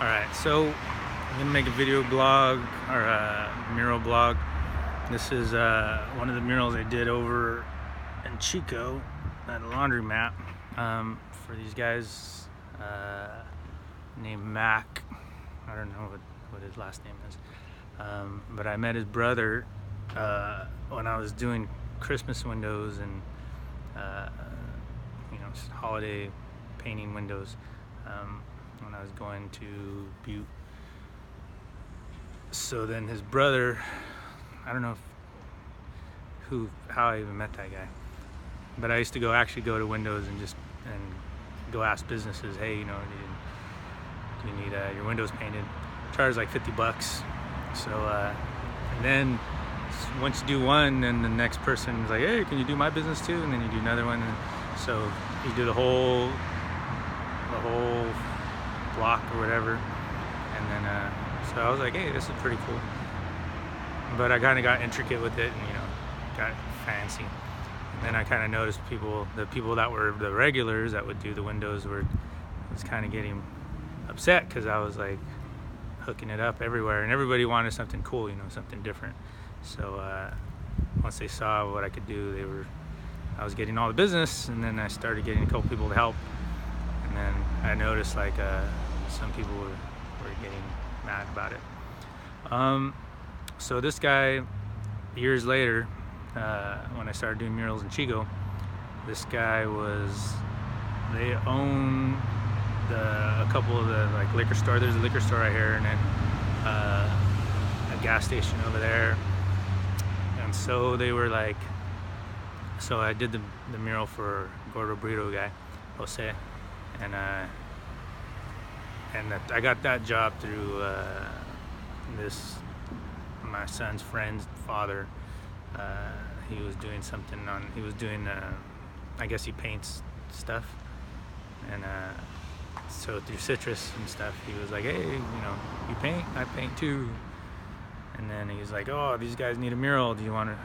Alright, so I'm gonna make a video blog or a mural blog. This is one of the murals I did over in Chico at a laundromat for these guys named Mac. I don't know what his last name is, but I met his brother when I was doing Christmas windows and holiday painting windows. When I was going to Butte. So then his brother, I don't know how I even met that guy, but I used to actually go to windows and go ask businesses, hey, do you need your windows painted? Charge like $50. So and then once you do one, then the next person is like, hey, can you do my business too? And then you do another one, and so you do the whole block or whatever. And then so I was like, hey, this is pretty cool. But I kind of got intricate with it and got fancy. And then I kind of noticed the people that were the regulars that would do the windows was kind of getting upset because I was like hooking it up everywhere, and everybody wanted something cool, something different. So once they saw what I could do, I was getting all the business, and then I started getting a couple people to help. And then I noticed like some people were getting mad about it. So this guy, years later, when I started doing murals in Chico, this guy they own a couple of the like liquor store. There's a liquor store right here, and then a gas station over there. And so they were like, so I did the mural for Gordo Burrito guy, Jose, and I got that job through my son's friend's father. He was doing something I guess he paints stuff, and so through citrus and stuff, he was like, hey, you paint? I paint too. And then he was like, oh, these guys need a mural. Do you want to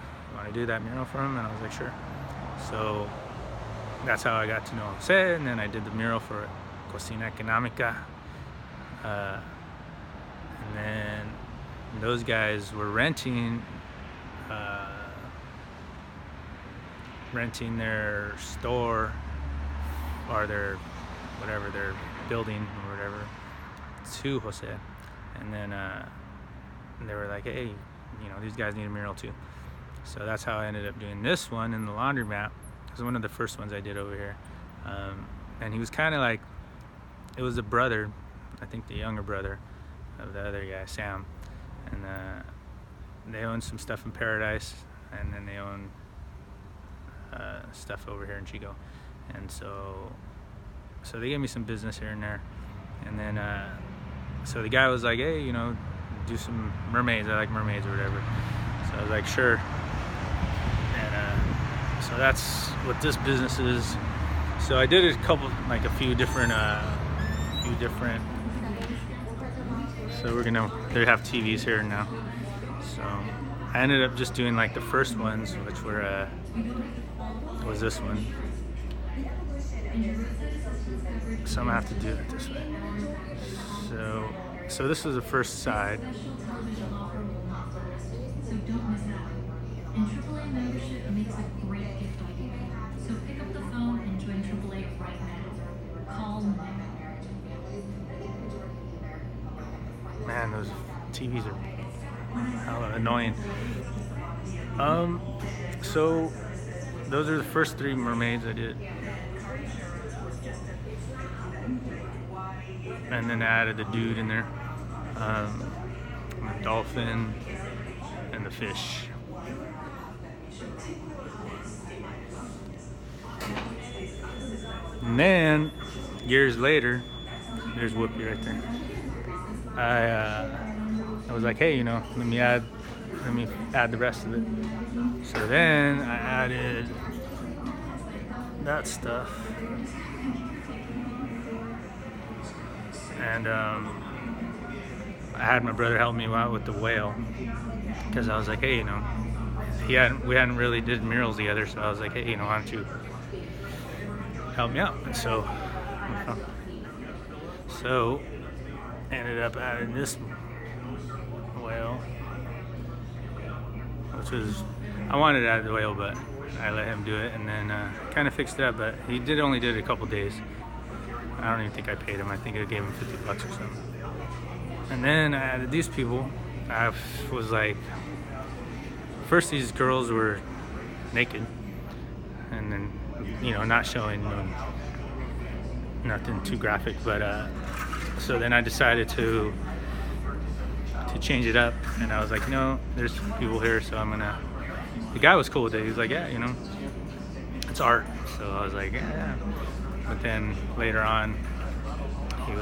do that mural for them? And I was like, sure. So that's how I got to know Jose, and then I did the mural for Cocina Económica. And then those guys were renting their store or their building or whatever to Jose. And then they were like, hey, these guys need a mural too. So that's how I ended up doing this one in the laundromat. It was one of the first ones I did over here. And he was kind of like, it was a brother, I think the younger brother of the other guy, Sam. And they own some stuff in Paradise, and then they own stuff over here in Chico. And so they gave me some business here and there. And then so the guy was like, hey, do some mermaids. I like mermaids or whatever. So I was like, sure. And so that's what this business is. So I did a few different. So they have TVs here now. So I ended up just doing like the first ones, which was this one. So I'm gonna have to do it this way. So this was the first side. So don't miss out. And AAA membership makes a great gift idea. So pick up the phone and join AAA right now. Call now. Man, those TVs are hella annoying. So those are the first 3 mermaids I did. And then I added the dude in there, the dolphin, and the fish. And then, years later, there's Whoopi right there. I was like, hey, let me add the rest of it. So then I added that stuff. And I had my brother help me out with the whale, because I was like, hey, we hadn't really did murals together, so I was like, hey, why don't you help me out? And so ended up adding this whale, which was, I wanted to add the whale, but I let him do it, and then kind of fixed it up. But he only did it a couple days. I don't even think I paid him. I think I gave him $50 or something. And then I added these people. I was like, first these girls were naked, and then, you know, not showing nothing too graphic, but so then I decided to change it up, and I was like, no, there's people here, so I'm gonna. The guy was cool with it. He was like, yeah, you know, it's art. So I was like, yeah. But then later on, I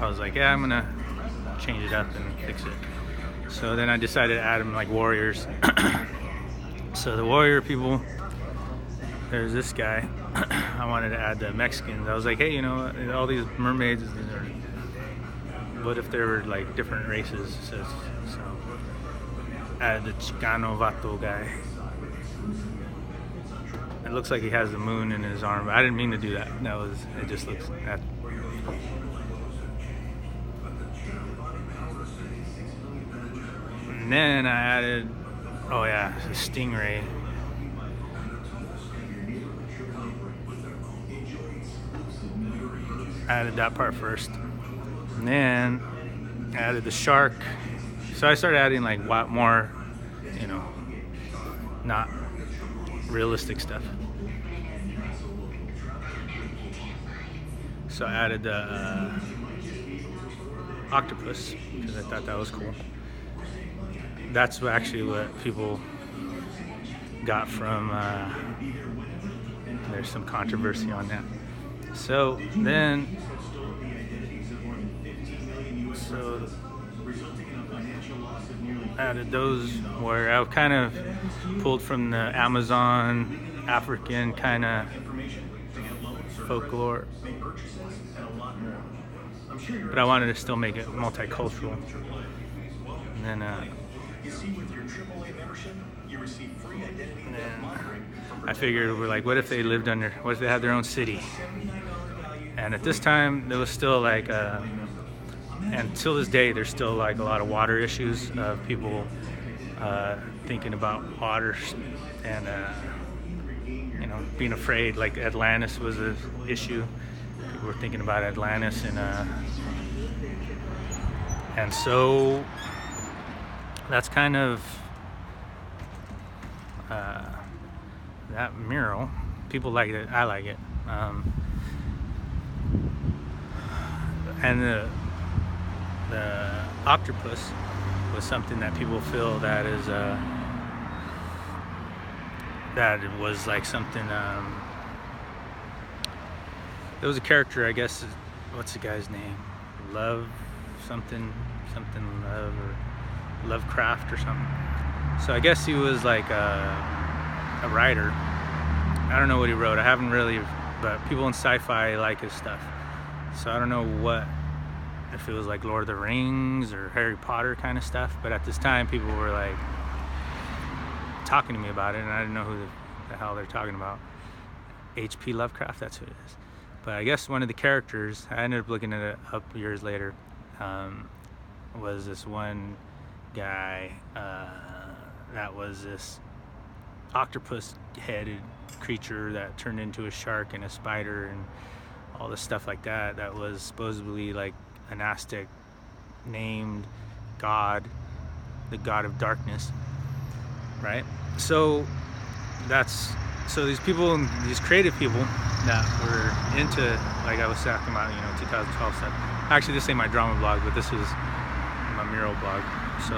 was like, yeah, I'm gonna change it up and fix it. So then I decided to add them like warriors. So the warrior people, there's this guy. I wanted to add the Mexicans. I was like, hey, you know, all these mermaids, what if they were like different races? So added the Chicano Vato guy. It looks like he has the moon in his arm, but I didn't mean to do that. It just looks that. And then I added, oh yeah, a stingray. Added that part first, and then added the shark. So I started adding like a lot more, you know, not realistic stuff. So I added the octopus because I thought that was cool. That's actually what people got from. There's some controversy on that. So then, added those where I kind of pulled from the Amazon, African kind of folklore, but I wanted to still make it multicultural. And then, I figured we're like, what if they lived under? What if they had their own city? And at this time, there was still like, and till this day, there's still like a lot of water issues of people thinking about water and you know, being afraid. Like Atlantis was an issue. People were thinking about Atlantis, and so that's kind of that mural. People like it. I like it. And the octopus was something that people feel that is that it was like something. There was a character, I guess. What's the guy's name? Love something Love or Lovecraft or something. So I guess he was like a writer. I don't know what he wrote. I haven't really, but people in sci-fi like his stuff. So I don't know if it was like Lord of the Rings or Harry Potter kind of stuff. But at this time, people were like talking to me about it, and I didn't know who the hell they're talking about. H.P. Lovecraft, that's who it is. But I guess one of the characters, I ended up looking at it up years later, was this one guy that was this octopus-headed creature that turned into a shark and a spider and all this stuff like that. That was supposedly like an Aztec named god, the god of darkness, right? So these people, these creative people that were into, like I was talking about, 2012 stuff. Actually, this ain't my drama blog, but this is my mural blog. So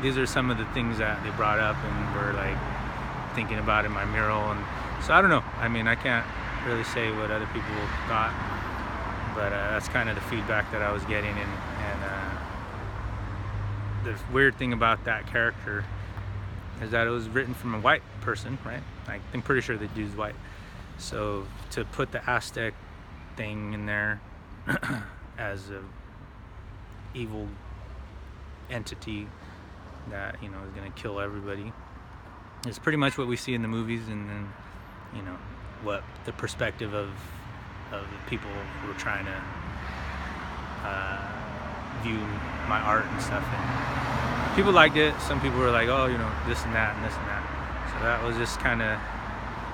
these are some of the things that they brought up and were like thinking about in my mural. And so I don't know. I mean, I can't really say what other people thought, but that's kind of the feedback that I was getting. And the weird thing about that character is that it was written from a white person, right? I'm pretty sure the dude's white. So to put the Aztec thing in there as a evil entity that is going to kill everybody, it's pretty much what we see in the movies, and then what the perspective of the people who were trying to view my art and stuff. And people liked it. Some people were like, oh, you know, this and that and this and that. So that was just kind of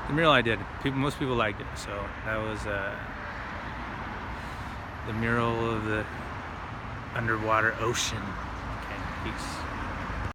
the mural I did. Most people liked it. So that was the mural of the underwater ocean. Okay, peace.